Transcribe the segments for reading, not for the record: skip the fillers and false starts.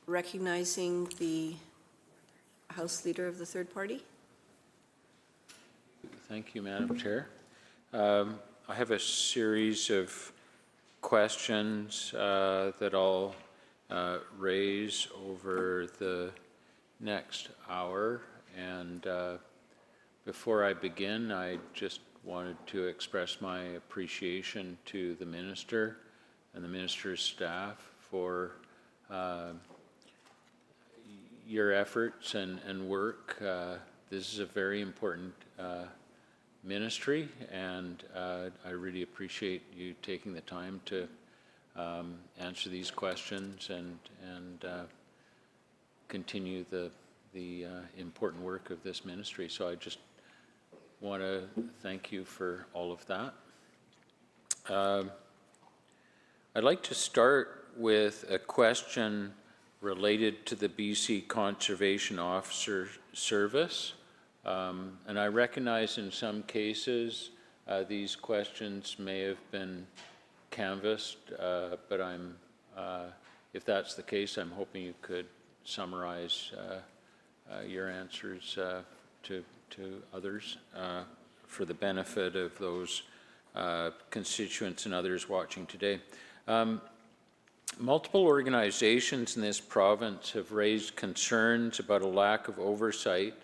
recognizing the House Leader of the third party. Thank you, Madam Chair. I have a series of questions that I'll raise over the next hour. And before I begin, I just wanted to express my appreciation to the Minister and the Minister's staff for your efforts and work. This is a very important ministry, and I really appreciate you taking the time to answer these questions and continue the important work of this ministry. So I just want to thank you for all of that. I'd like to start with a question related to the BC Conservation Officer Service. And I recognize in some cases these questions may have been canvassed, but if that's the case, I'm hoping you could summarize your answers to others for the benefit of those constituents and others watching today. Multiple organizations in this province have raised concerns about a lack of oversight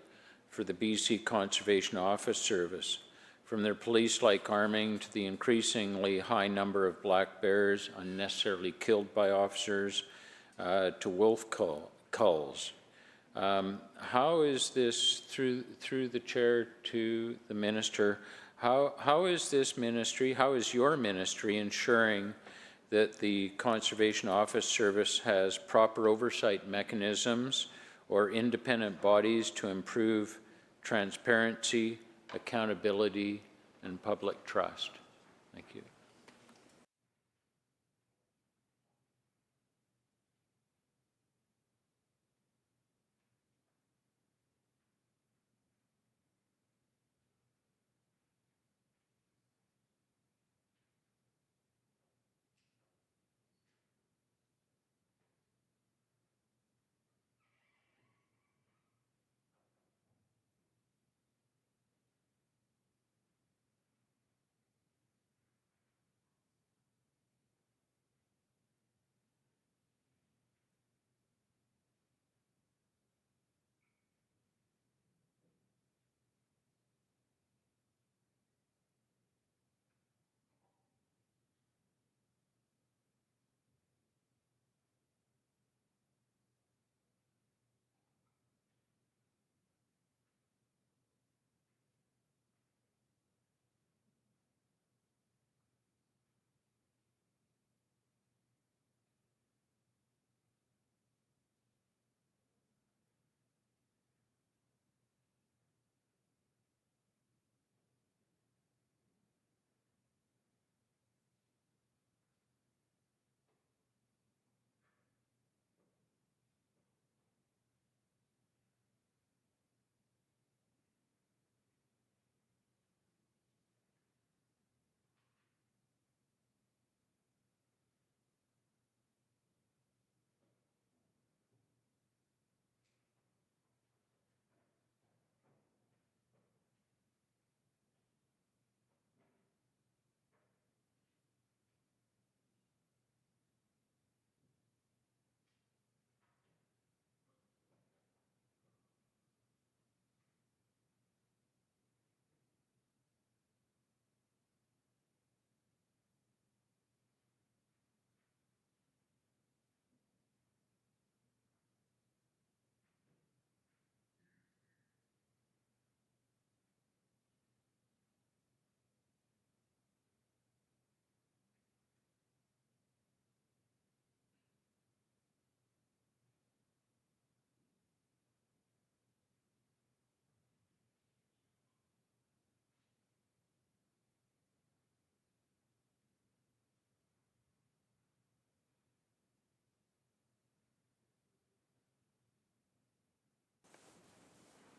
for the BC Conservation Office Service, from their police-like arming to the increasingly high number of black bears unnecessarily killed by officers to wolf culls. How is this, through the chair to the minister, how is this ministry, how is your ministry ensuring that the Conservation Office Service has proper oversight mechanisms or independent bodies to improve transparency, accountability, and public trust? Thank you.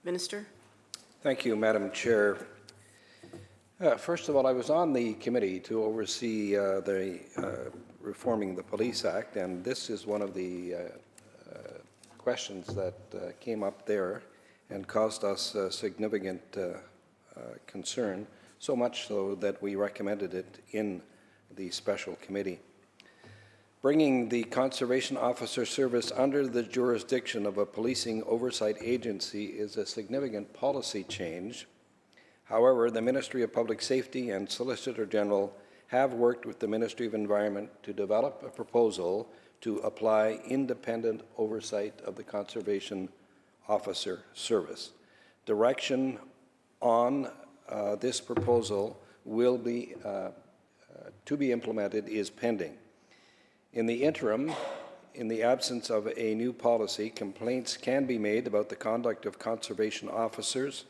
Minister? Thank you, Madam Chair. First of all, I was on the committee to oversee the reforming the Police Act, and this is one of the questions that came up there and caused us significant concern, so much so that we recommended it in the special committee. Bringing the Conservation Officer Service under the jurisdiction of a policing oversight agency is a significant policy change. However, the Ministry of Public Safety and Solicitor General have worked with the Ministry of Environment to develop a proposal to apply independent oversight of the Conservation Officer Service. Direction on this proposal will be to be implemented is pending. In the interim, in the absence of a new policy, complaints can be made about the conduct of conservation officers.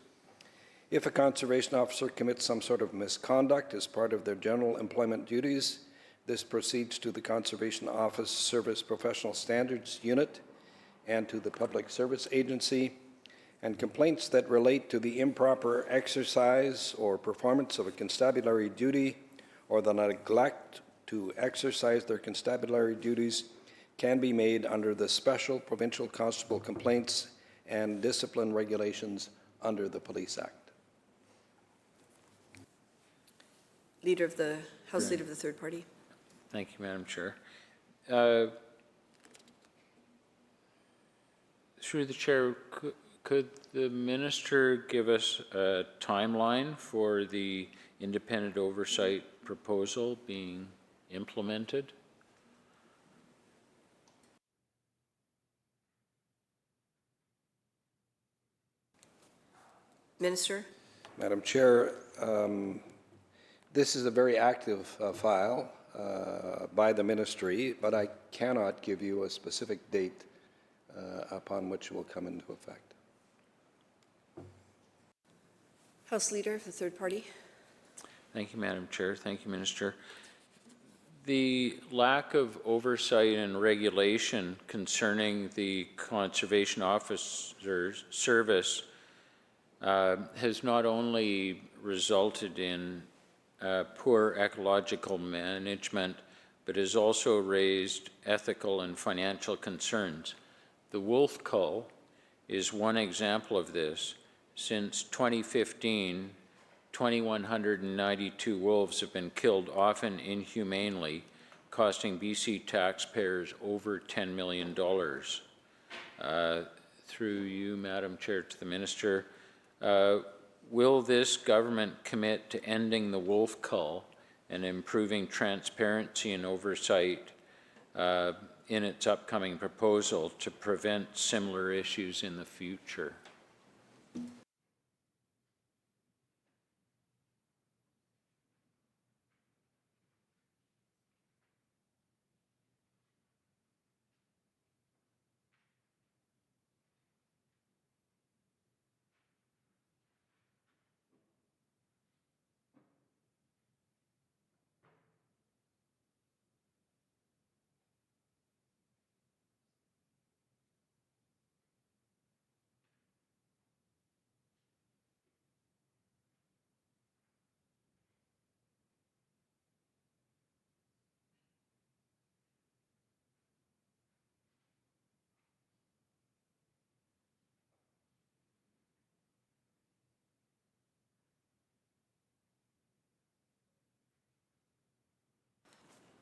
If a conservation officer commits some sort of misconduct as part of their general employment duties, this proceeds to the Conservation Office Service Professional Standards Unit and to the Public Service Agency, and complaints that relate to the improper exercise or performance of a constabulary duty or the neglect to exercise their constabulary duties can be made under the Special Provincial Constable Complaints and Discipline Regulations under the Police Act. House Leader of the Third Party. Thank you, Madam Chair. Through the Chair, could the Minister give us a timeline for the independent oversight proposal being implemented? Minister? Madam Chair, this is a very active file by the ministry, but I cannot give you a specific date upon which it will come into effect. House Leader of the Third Party. Thank you, Madam Chair. Thank you, Minister. The lack of oversight and regulation concerning the Conservation Officer Service has not only resulted in poor ecological management, but has also raised ethical and financial concerns. The wolf cull is one example of this. Since 2015, 2,192 wolves have been killed, often inhumanely, costing BC taxpayers over $10 million. Through you, Madam Chair, to the Minister, will this government commit to ending the wolf cull and improving transparency and oversight in its upcoming proposal to prevent similar issues in the future?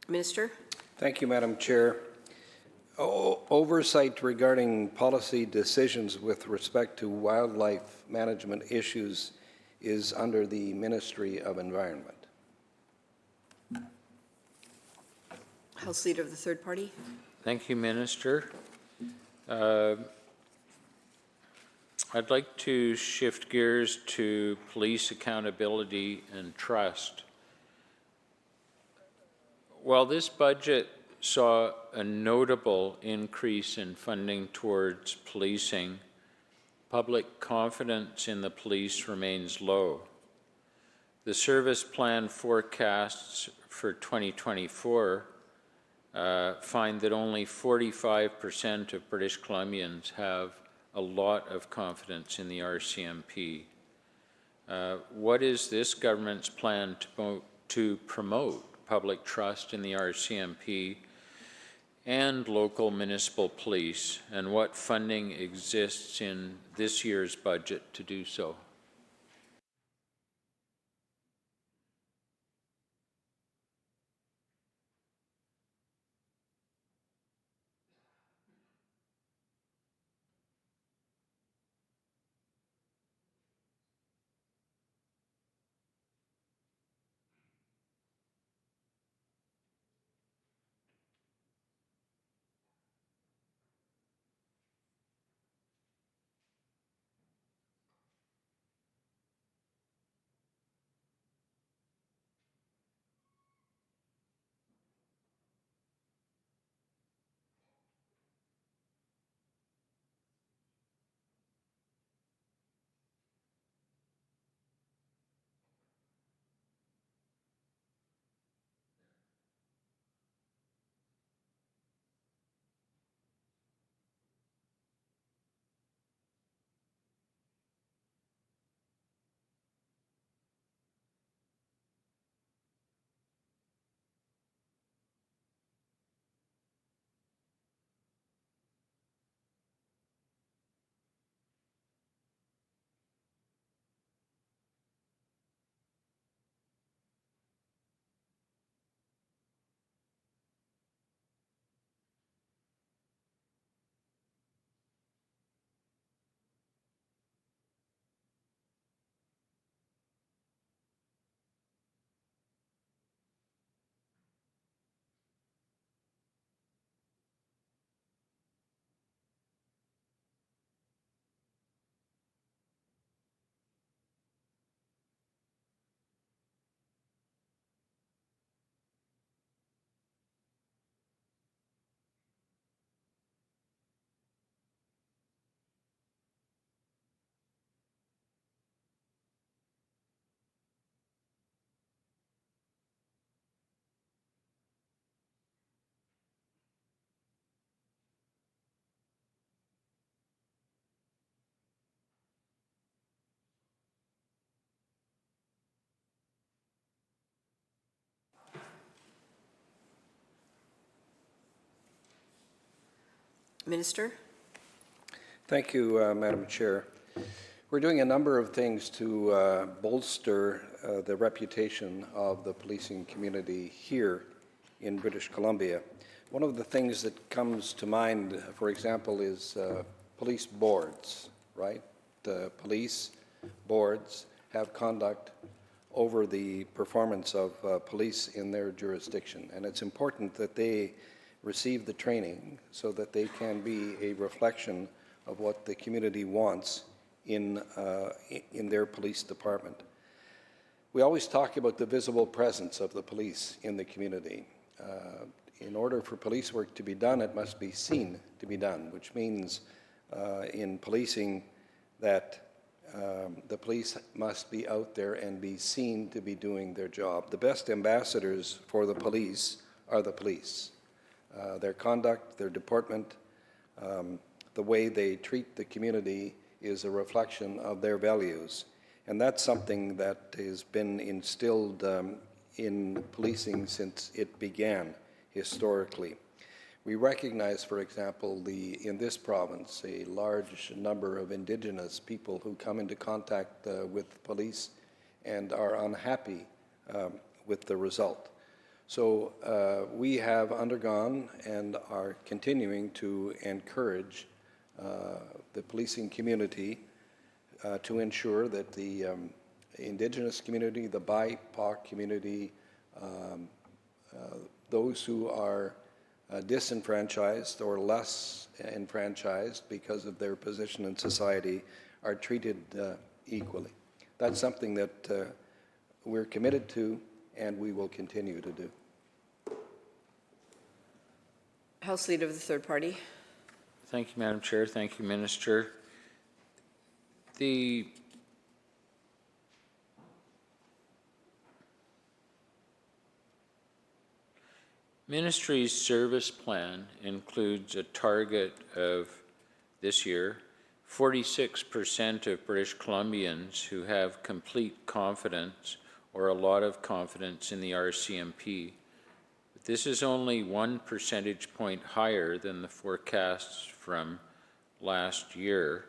Minister? Thank you, Madam Chair. Oversight regarding policy decisions with respect to wildlife management issues is under the Ministry of Environment. House Leader of the Third Party. Thank you, Minister. I'd like to shift gears to police accountability and trust. While this budget saw a notable increase in funding towards policing, public confidence in the police remains low. The service plan forecasts for 2024 find that only 45% of British Columbians have a lot of confidence in the RCMP. What is this government's plan to promote public trust in the RCMP and local municipal police, and what funding exists in this year's budget to do so? Minister? Thank you, Madam Chair. We're doing a number of things to bolster the reputation of the policing community here in British Columbia. One of the things that comes to mind, for example, is police boards, right? The police boards have conduct over the performance of police in their jurisdiction, and it's important that they receive the training so that they can be a reflection of what the community wants in their police department. We always talk about the visible presence of the police in the community. In order for police work to be done, it must be seen to be done, which means in policing that the police must be out there and be seen to be doing their job. The best ambassadors for the police are the police. Their conduct, their deportment, the way they treat the community is a reflection of their values. And that's something that has been instilled in policing since it began historically. We recognize, for example, in this province, a large number of Indigenous people who come into contact with police and are unhappy with the result. So we have undergone and are continuing to encourage the policing community to ensure that the Indigenous community, the BIPOC community, those who are disenfranchised or less enfranchised because of their position in society are treated equally. That's something that we're committed to and we will continue to do. House Leader of the Third Party. Thank you, Madam Chair. Thank you, Minister. The Ministry's service plan includes a target of, this year, 46% of British Columbians who have complete confidence or a lot of confidence in the RCMP. this is only 1 percentage point higher than the forecasts from last year.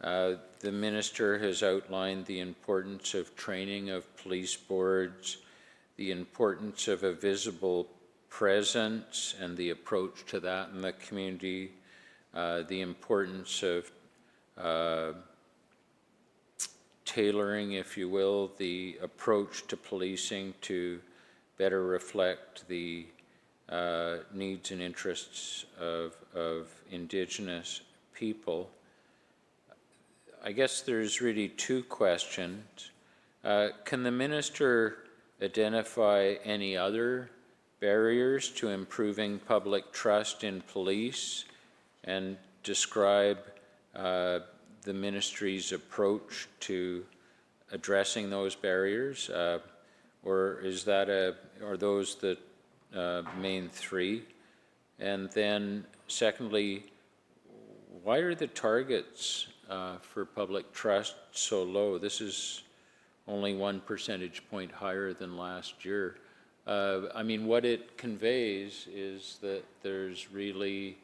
The minister has outlined the importance of training of police boards, the importance of a visible presence and the approach to that in the community, the importance of tailoring, if you will, the approach to policing to better reflect the needs and interests of Indigenous people. I guess there's really two questions. Can the minister identify any other barriers to improving public trust in police and describe the ministry's approach to addressing those barriers? Or is that are those the main three? And then secondly, why are the targets for public trust so low? This is only 1 percentage point higher than last year. I mean, what it conveys is that there's really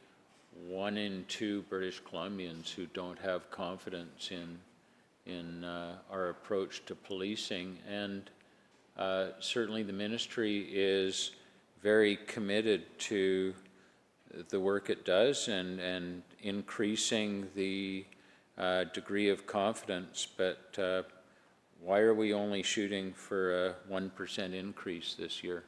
1 in 2 British Columbians who don't have confidence in our approach to policing, and certainly the ministry is very committed to the work it does and increasing the degree of confidence, but why are we only shooting for a 1% increase this year?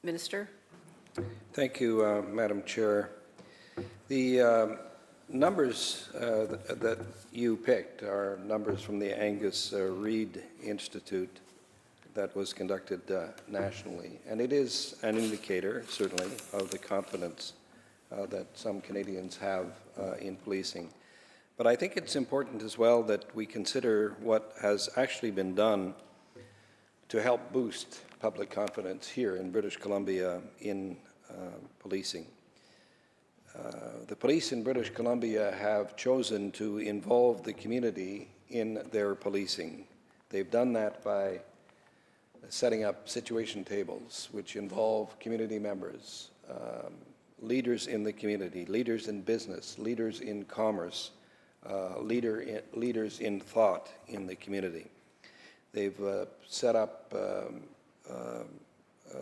Minister? Thank you, Madam Chair. The numbers that you picked are numbers from the Angus Reid Institute that was conducted nationally, and it is an indicator, certainly, of the confidence that some Canadians have in policing. But I think it's important as well that we consider what has actually been done to help boost public confidence here in British Columbia in policing. The police in British Columbia have chosen to involve the community in their policing. They've done that by setting up situation tables which involve community members, leaders in the community, leaders in business, leaders in commerce, leaders in thought in the community. They've set up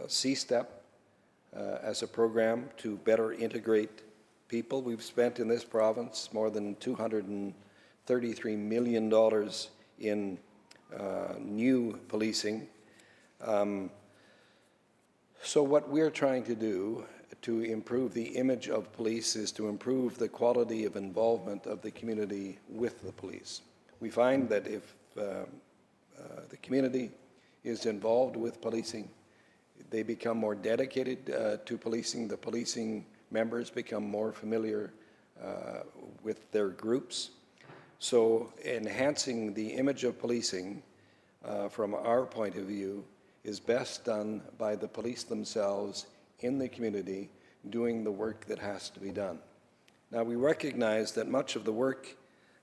C-STEP as a program to better integrate people. We've spent in this province more than $233 million in new policing. So what we're trying to do to improve the image of police is to improve the quality of involvement of the community with the police. We find that if the community is involved with policing, they become more dedicated to policing. The policing members become more familiar with their groups. So enhancing the image of policing from our point of view is best done by the police themselves in the community doing the work that has to be done. Now, we recognize that much of the work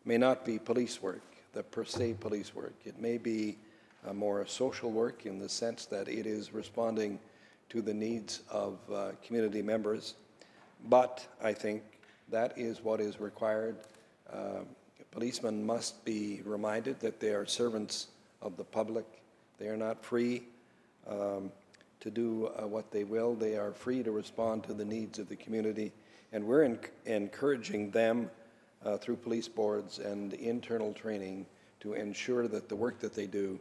may not be police work, the per se police work. It may be more social work in the sense that it is responding to the needs of community members. But I think that is what is required. Policemen must be reminded that they are servants of the public. They are not free to do what they will. They are free to respond to the needs of the community. And we're encouraging them through police boards and internal training to ensure that the work that they do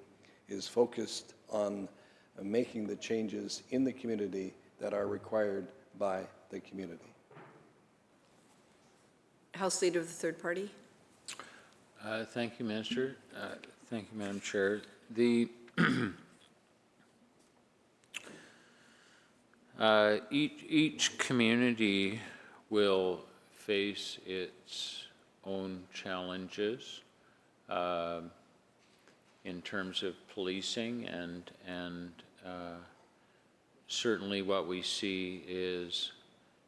is focused on making the changes in the community that are required by the community. House Leader of the Third Party? Thank you, Minister. Thank you, Madam Chair. The each community will face its own challenges in terms of policing, and certainly what we see is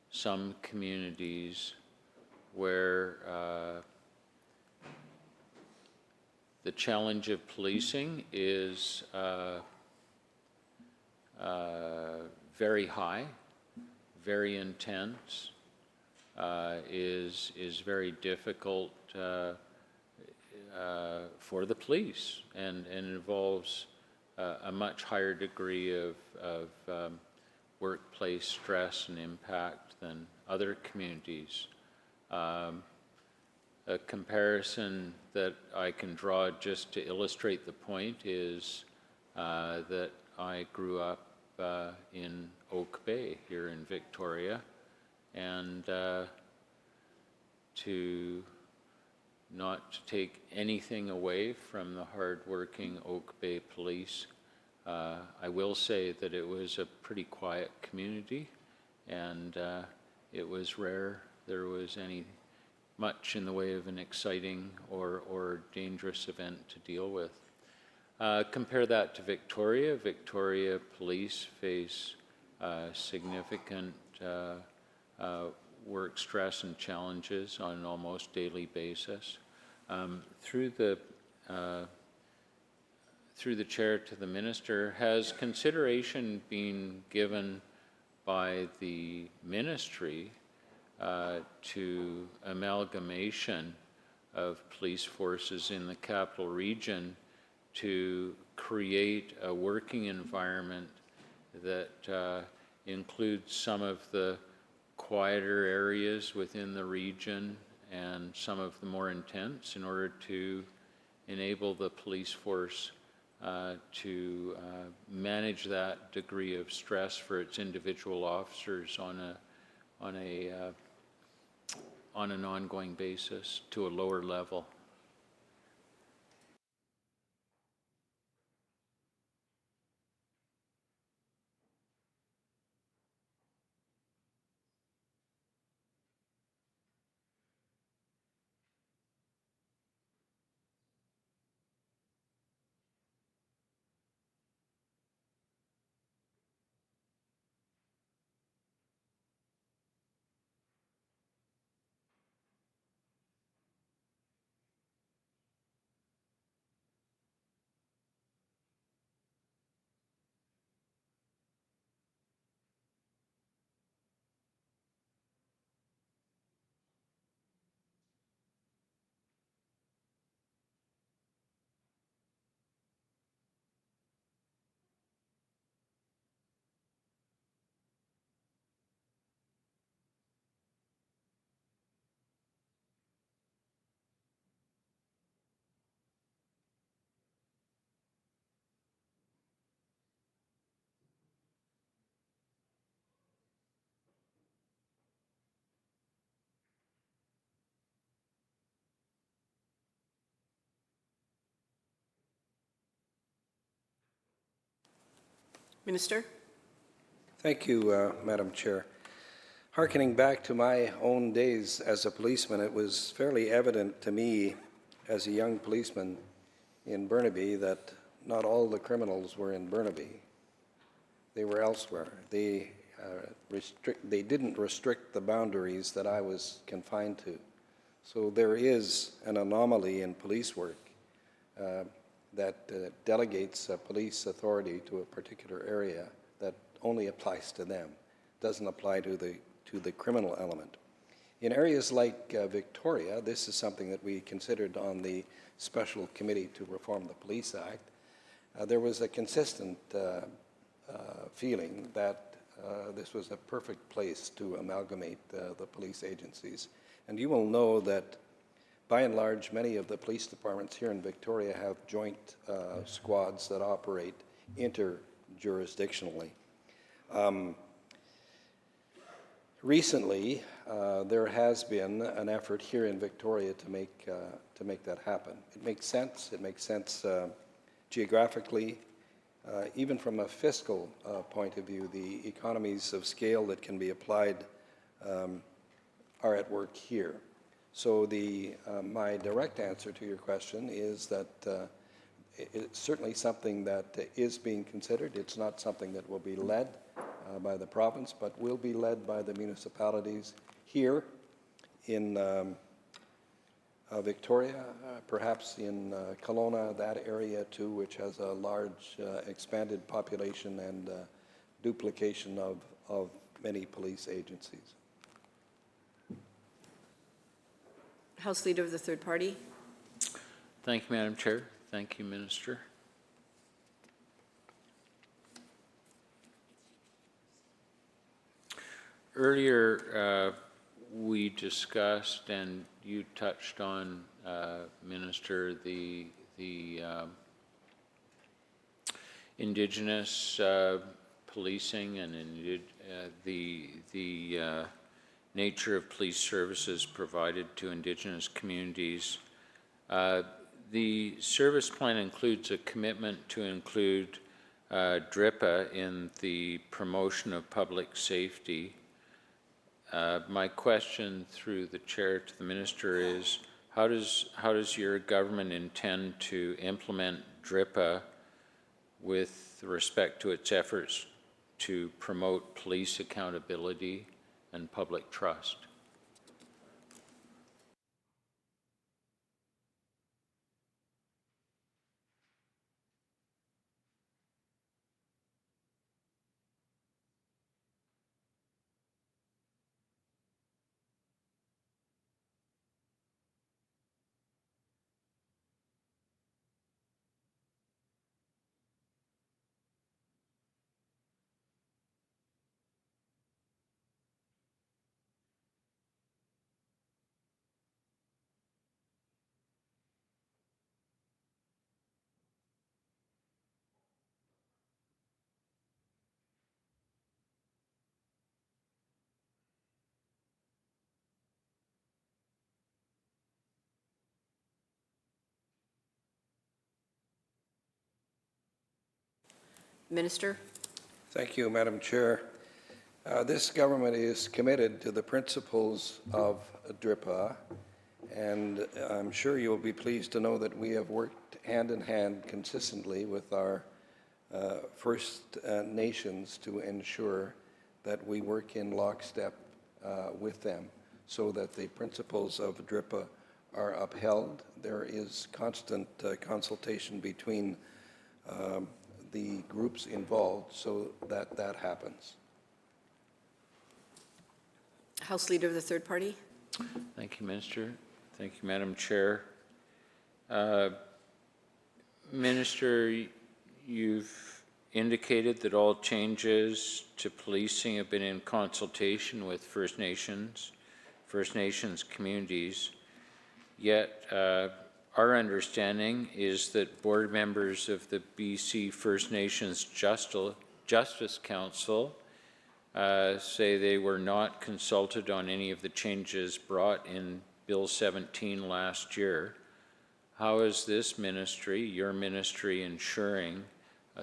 some communities where the challenge of policing is very high, very intense, is very difficult for the police, and involves a much higher degree of workplace stress and impact than other communities. A comparison that I can draw just to illustrate the point is that I grew up in Oak Bay here in Victoria, and to not take anything away from the hard-working Oak Bay police, I will say that it was a pretty quiet community, and it was rare there was much in the way of an exciting or dangerous event to deal with. Compare that to Victoria. Victoria police face significant work stress and challenges on an almost daily basis. Through the chair to the minister, has consideration been given by the ministry to amalgamation of police forces in the capital region to create a working environment that includes some of the quieter areas within the region and some of the more intense, in order to enable the police force to manage that degree of stress for its individual officers on an ongoing basis to a lower level. Minister? Thank you, Madam Chair. Harkening back to my own days as a policeman, it was fairly evident to me as a young policeman in Burnaby that not all the criminals were in Burnaby. They were elsewhere. They didn't restrict the boundaries that I was confined to. So there is an anomaly in police work that delegates police authority to a particular area that only applies to them, doesn't apply to the criminal element. In areas like Victoria, this is something that we considered on the Special Committee to Reform the Police Act. There was a consistent feeling that this was a perfect place to amalgamate the police agencies. And you will know that by and large, many of the police departments here in Victoria have joint squads that operate interjurisdictionally. Recently, there has been an effort here in Victoria to make that happen. It makes sense. It makes sense geographically, even from a fiscal point of view. The economies of scale that can be applied are at work here. So my direct answer to your question is that it's certainly something that is being considered. It's not something that will be led by the province, but will be led by the municipalities here in Victoria, perhaps in Kelowna, that area too, which has a large expanded population and duplication of many police agencies. House Leader of the Third Party. Thank you, Madam Chair. Thank you, Minister. Earlier, we discussed, and you touched on, Minister, the Indigenous policing and the nature of police services provided to Indigenous communities. The service plan includes a commitment to include DRIPA in the promotion of public safety. My question through the chair to the minister is, how does your government intend to implement DRIPA with respect to its efforts to promote police accountability and public trust? Minister? Thank you, Madam Chair. This government is committed to the principles of DRIPA, and I'm sure you'll be pleased to know that we have worked hand in hand consistently with our First Nations to ensure that we work in lockstep with them so that the principles of DRIPA are upheld. There is constant consultation between the groups involved so that that happens. House Leader of the Third Party? Thank you, Minister. Thank you, Madam Chair. Minister, you've indicated that all changes to policing have been in consultation with First Nations communities, yet our understanding is that board members of the BC First Nations Justice Council say they were not consulted on any of the changes brought in Bill 17 last year. How is this ministry, your ministry, ensuring,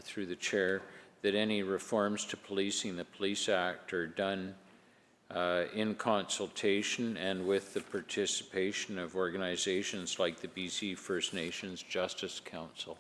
through the chair, that any reforms to policing the Police Act are done in consultation and with the participation of organizations like the BC First Nations Justice Council?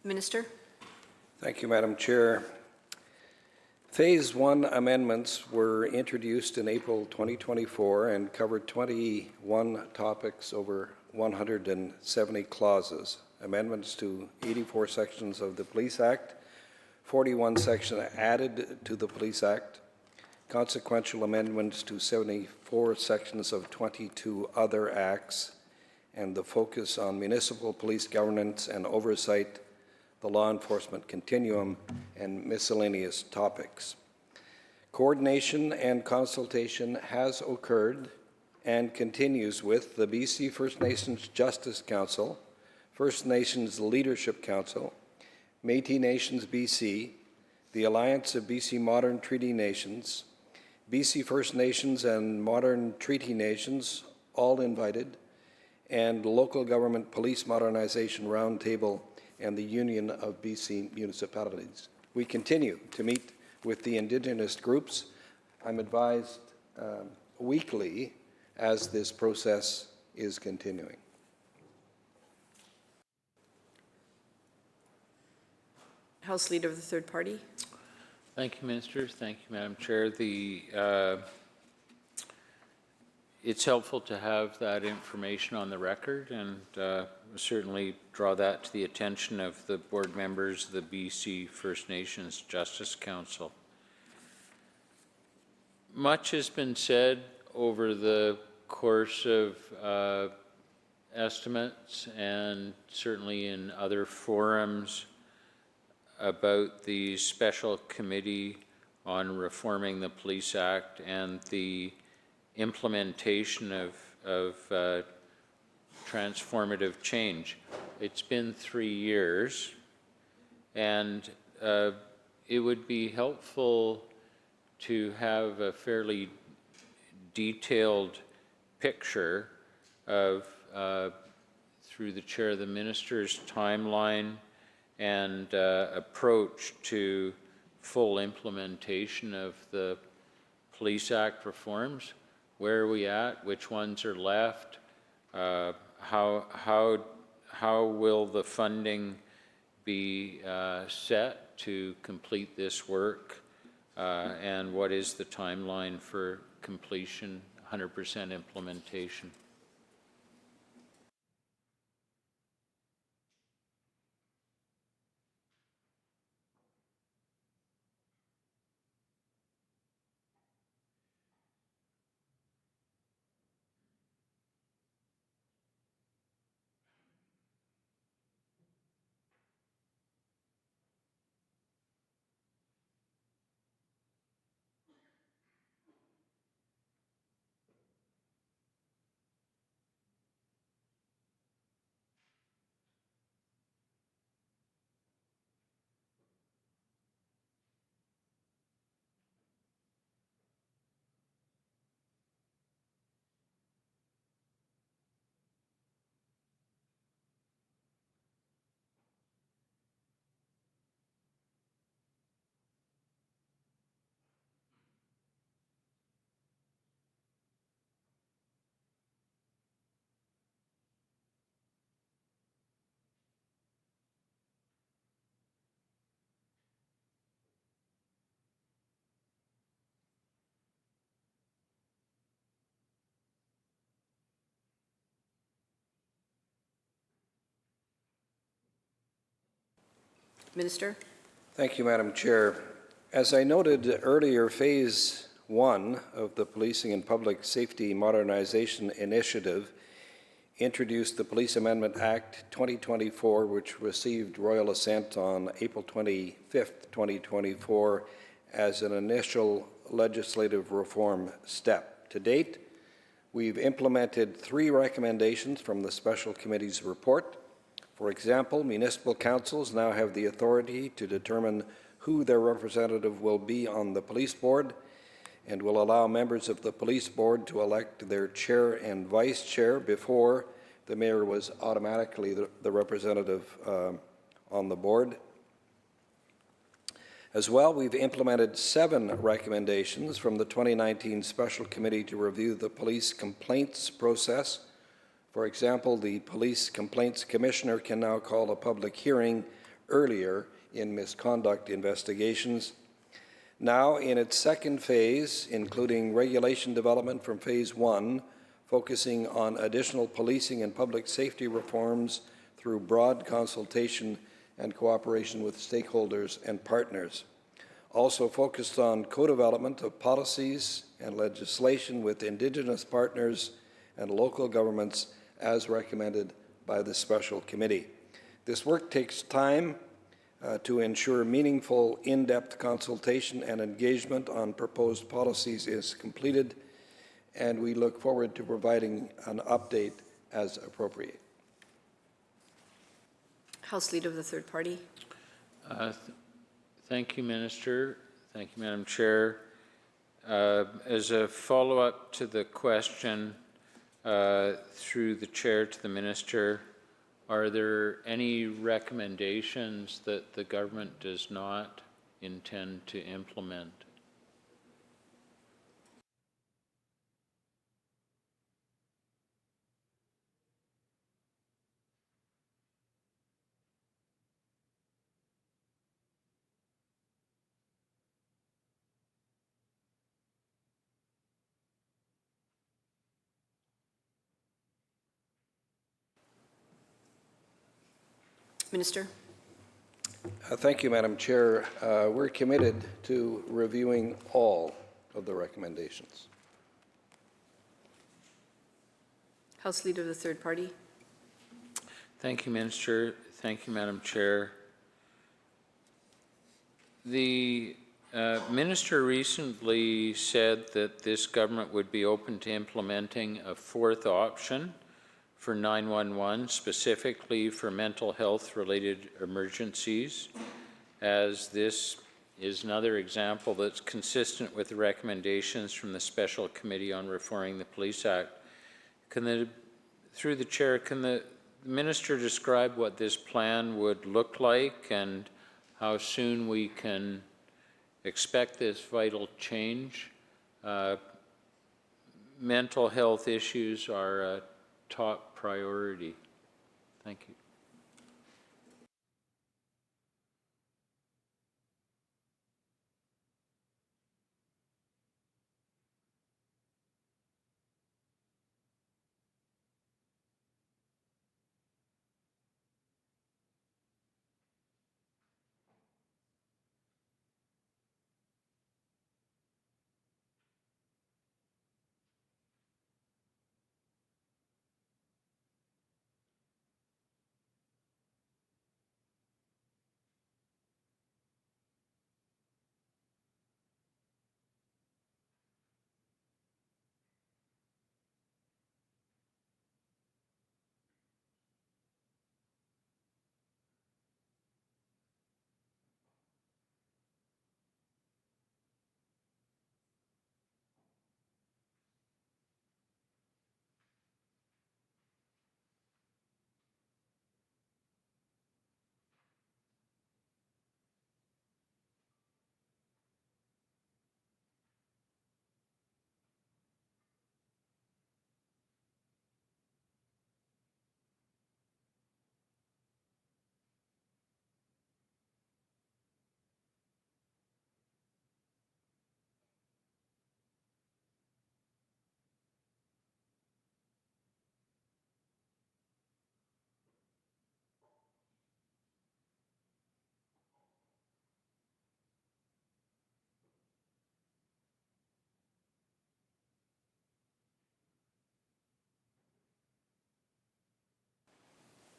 Minister? Thank you, Madam Chair. Phase 1 amendments were introduced in April 2024 and covered 21 topics over 170 clauses. Amendments to 84 sections of the Police Act, 41 sections added to the Police Act, consequential amendments to 74 sections of 22 other acts, and the focus on municipal police governance and oversight, the law enforcement continuum, and miscellaneous topics. Coordination and consultation has occurred and continues with the BC First Nations Justice Council, First Nations Leadership Council, Métis Nations BC, the Alliance of BC Modern Treaty Nations, BC First Nations and Modern Treaty Nations, all invited, and Local Government Police Modernization Roundtable and the Union of BC Municipalities. We continue to meet with the Indigenous groups. I'm advised weekly as this process is continuing. House Leader of the Third Party? Thank you, Minister. Thank you, Madam Chair. It's helpful to have that information on the record, and certainly draw that to the attention of the board members of the BC First Nations Justice Council. Much has been said over the course of estimates and certainly in other forums about the special committee on reforming the Police Act and the implementation of transformative change. It's been 3 years, and it would be helpful to have a fairly detailed picture of, through the chair of the minister's timeline and approach to full implementation of the Police Act reforms. Where are we at? Which ones are left? How will the funding be set to complete this work? And what is the timeline for completion, 100% implementation? Minister? Thank you, Madam Chair. As I noted earlier, Phase 1 of the Policing and Public Safety Modernization Initiative introduced the Police Amendment Act 2024, which received royal assent on April 25th, 2024, as an initial legislative reform step. To date, we've implemented 3 recommendations from the Special Committee's report. For example, municipal councils now have the authority to determine who their representative will be on the police board, and will allow members of the police board to elect their chair and vice chair before the mayor was automatically the representative on the board. As well, we've implemented 7 recommendations from the 2019 Special Committee to review the police complaints process. For example, the Police Complaints Commissioner can now call a public hearing earlier in misconduct investigations. Now, in its second phase, including regulation development from Phase 1, focusing on additional policing and public safety reforms through broad consultation and cooperation with stakeholders and partners. Also focused on co-development of policies and legislation with Indigenous partners and local governments as recommended by the Special Committee. This work takes time to ensure meaningful, in-depth consultation and engagement on proposed policies is completed, and we look forward to providing an update as appropriate. House Leader of the Third Party. Thank you, Minister. Thank you, Madam Chair. As a follow-up to the question through the Chair to the Minister, are there any recommendations that the government does not intend to implement? Minister. Thank you, Madam Chair. We're committed to reviewing all of the recommendations. House Leader of the Third Party. Thank you, Minister. Thank you, Madam Chair. The Minister recently said that this government would be open to implementing a fourth option for 911, specifically for mental health related emergencies, as this is another example that's consistent with the recommendations from the Special Committee on Reforming the Police Act. Through the Chair, can the Minister describe what this plan would look like and how soon we can expect this vital change? Mental health issues are a top priority. Thank you.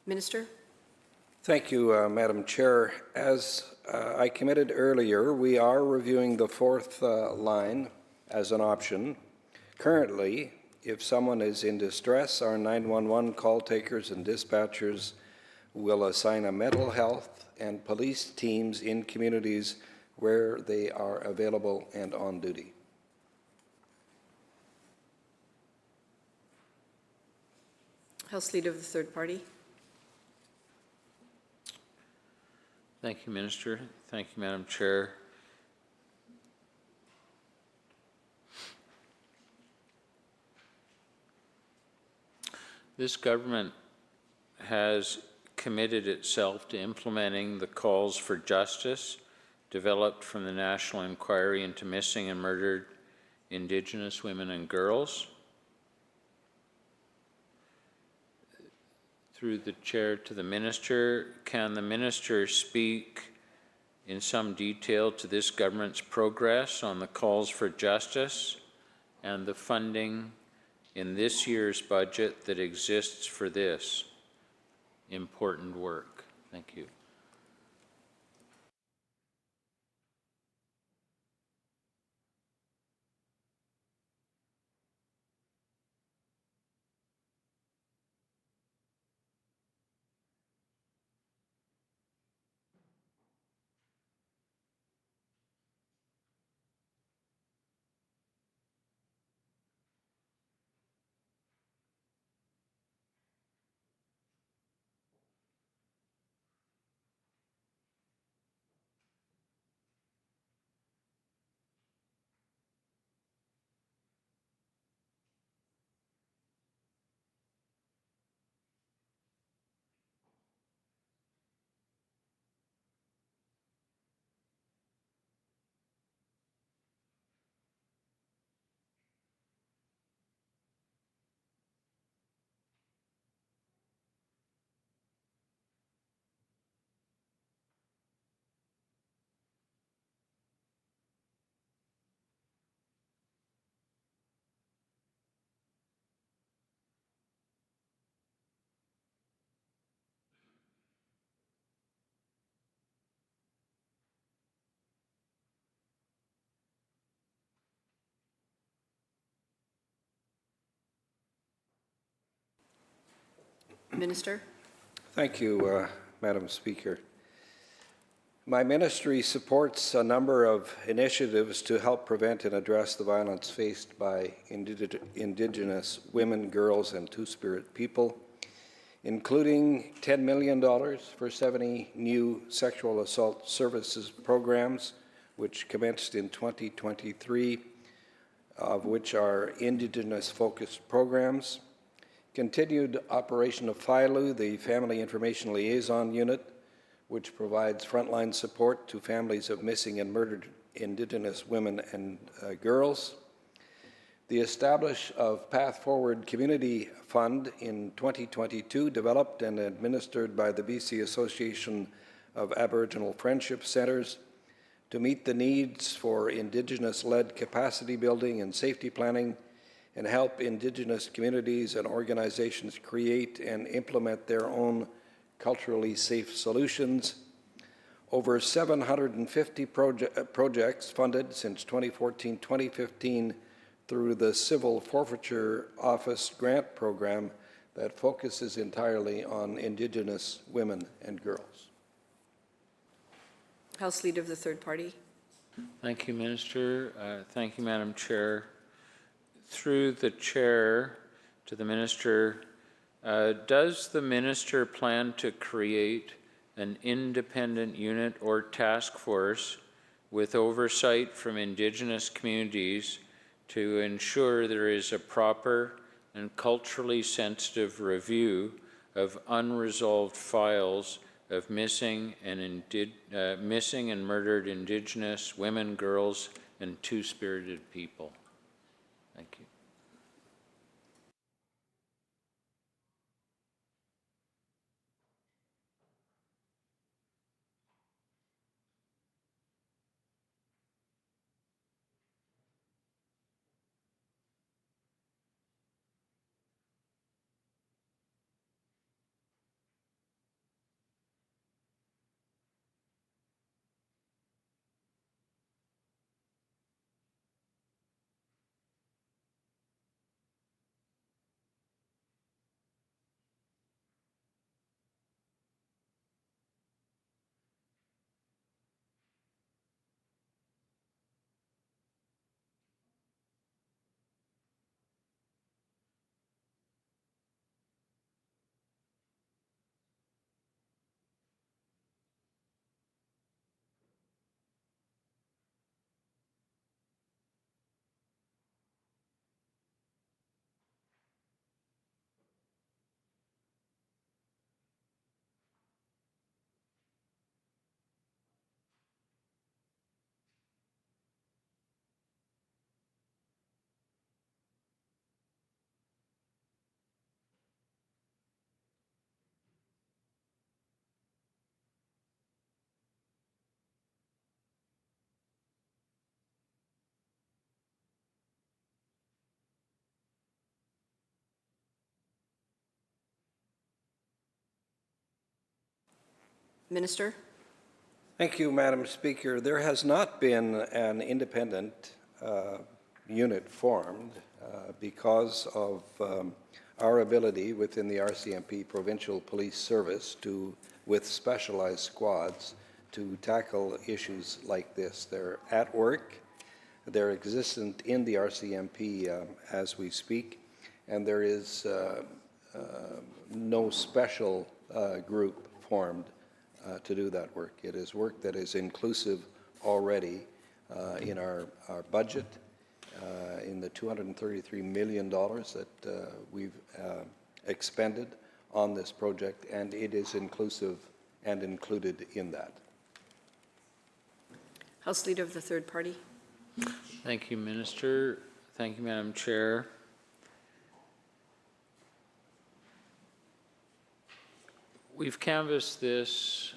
Minister. Thank you, Madam Chair. As I committed earlier, we are reviewing the fourth line as an option. Currently, if someone is in distress, our 911 call takers and dispatchers will assign a mental health and police teams in communities where they are available and on duty. House Leader of the Third Party. Thank you, Minister. Thank you, Madam Chair. This government has committed itself to implementing the calls for justice developed from the National Inquiry into Missing and Murdered Indigenous Women and Girls. Through the chair to the minister, can the minister speak in some detail to this government's progress on the calls for justice and the funding in this year's budget that exists for this important work? Thank you. Minister? Thank you, Madam Speaker. My ministry supports a number of initiatives to help prevent and address the violence faced by Indigenous women, girls, and Two-Spirit people, including $10 million for 70 new sexual assault services programs, which commenced in 2023, of which are Indigenous-focused programs. Continued operation of FILU, the Family Information Liaison Unit, which provides frontline support to families of missing and murdered Indigenous women and girls. The establishment of Path Forward Community Fund in 2022, developed and administered by the BC Association of Aboriginal Friendship Centres to meet the needs for Indigenous-led capacity building and safety planning, and help Indigenous communities and organizations create and implement their own culturally safe solutions. Over 750 projects funded since 2014-2015 through the Civil Forfeiture Office grant program that focuses entirely on Indigenous women and girls. House Leader of the Third Party. Thank you, Minister. Thank you, Madam Chair. Through the chair to the minister, does the minister plan to create an independent unit or task force with oversight from Indigenous communities to ensure there is a proper and culturally sensitive review of unresolved files of missing and murdered Indigenous women, girls, and Two-Spirited people? Thank you. Minister? Thank you, Madam Speaker. There has not been an independent unit formed because of our ability within the RCMP Provincial Police Service with specialized squads, to tackle issues like this. They're at work, they're existent in the RCMP as we speak, and there is no special group formed to do that work. It is work that is inclusive already in our budget, in the $233 million that we've expended on this project, and it is inclusive and included in that. House Leader of the Third Party. Thank you, Minister. Thank you, Madam Chair. We've canvassed this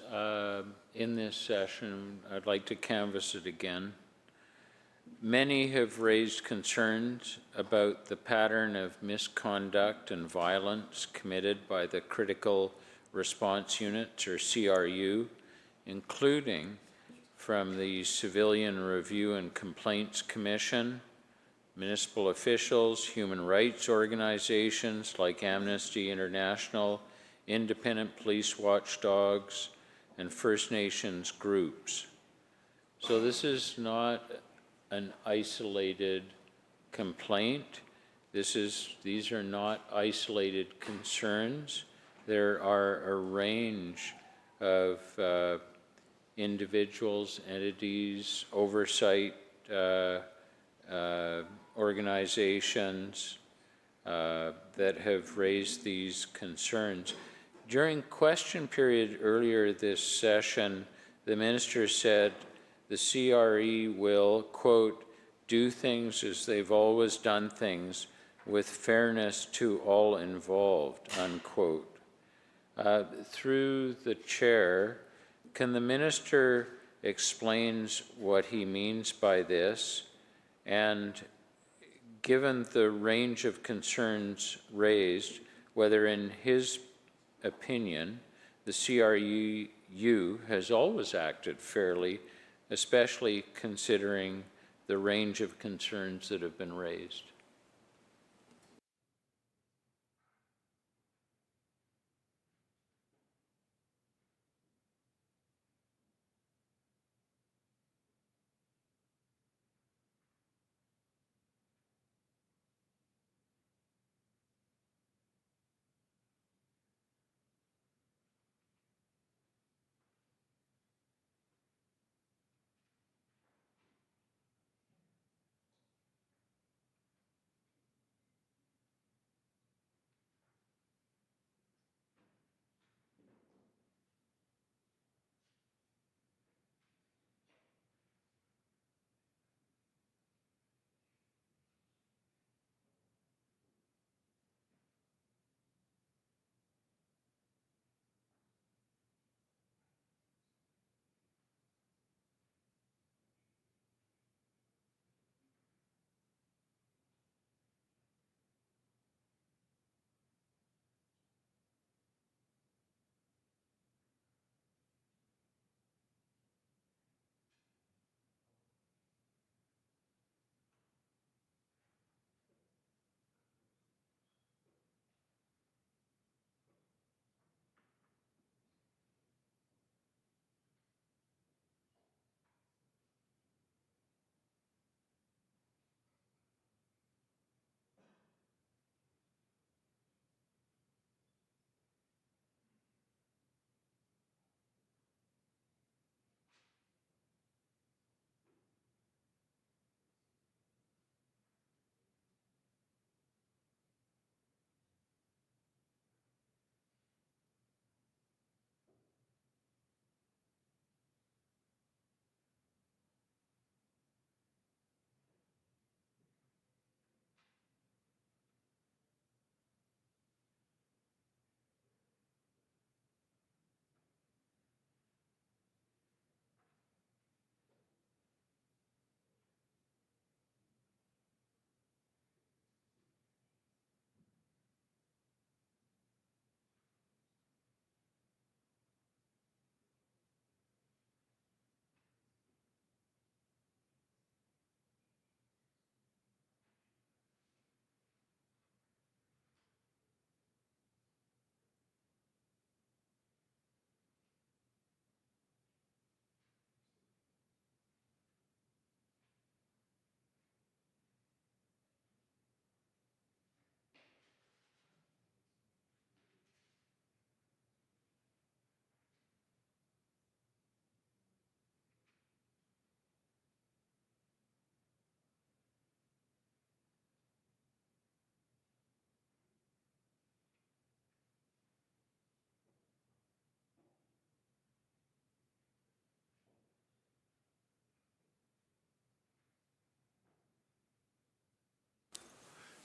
in this session. I'd like to canvass it again. Many have raised concerns about the pattern of misconduct and violence committed by the Critical Response Units, or CRU, including from the Civilian Review and Complaints Commission, municipal officials, human rights organizations like Amnesty International, independent police watchdogs, and First Nations groups. So this is not an isolated complaint. These are not isolated concerns. There are a range of individuals, entities, oversight organizations that have raised these concerns. During question period earlier this session, the minister said the CRE will, quote, do things as they've always done things with fairness to all involved, unquote. Through the chair, can the minister explain what he means by this? And given the range of concerns raised, whether in his opinion the CRU has always acted fairly, especially considering the range of concerns that have been raised.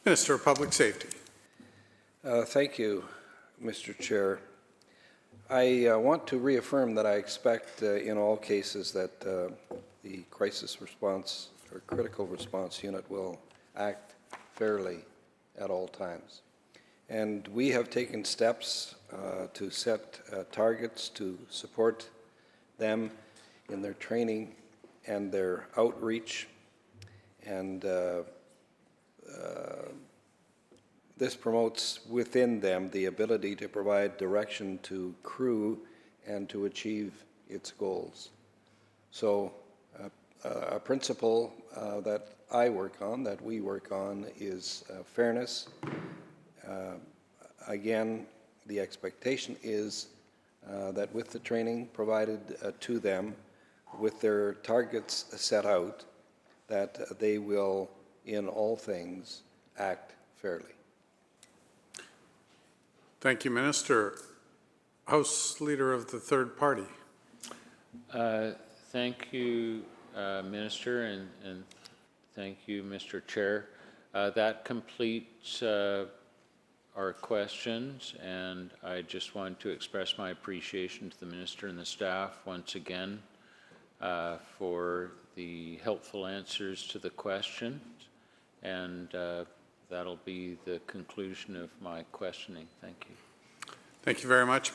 Minister of Public Safety. Thank you, Mr. Chair. I want to reaffirm that I expect in all cases that the crisis response or critical response unit will act fairly at all times. And we have taken steps to set targets to support them in their training and their outreach. And this promotes within them the ability to provide direction to crew and to achieve its goals. So a principle that I work on, that we work on, is fairness. Again, the expectation is that with the training provided to them, with their targets set out, that they will, in all things, act fairly. Thank you, Minister. House Leader of the Third Party. Thank you, Minister, and thank you, Mr. Chair. That completes our questions, and I just want to express my appreciation to the Minister and the staff once again for the helpful answers to the questions, and that'll be the conclusion of my questioning. Thank you. Thank you very much.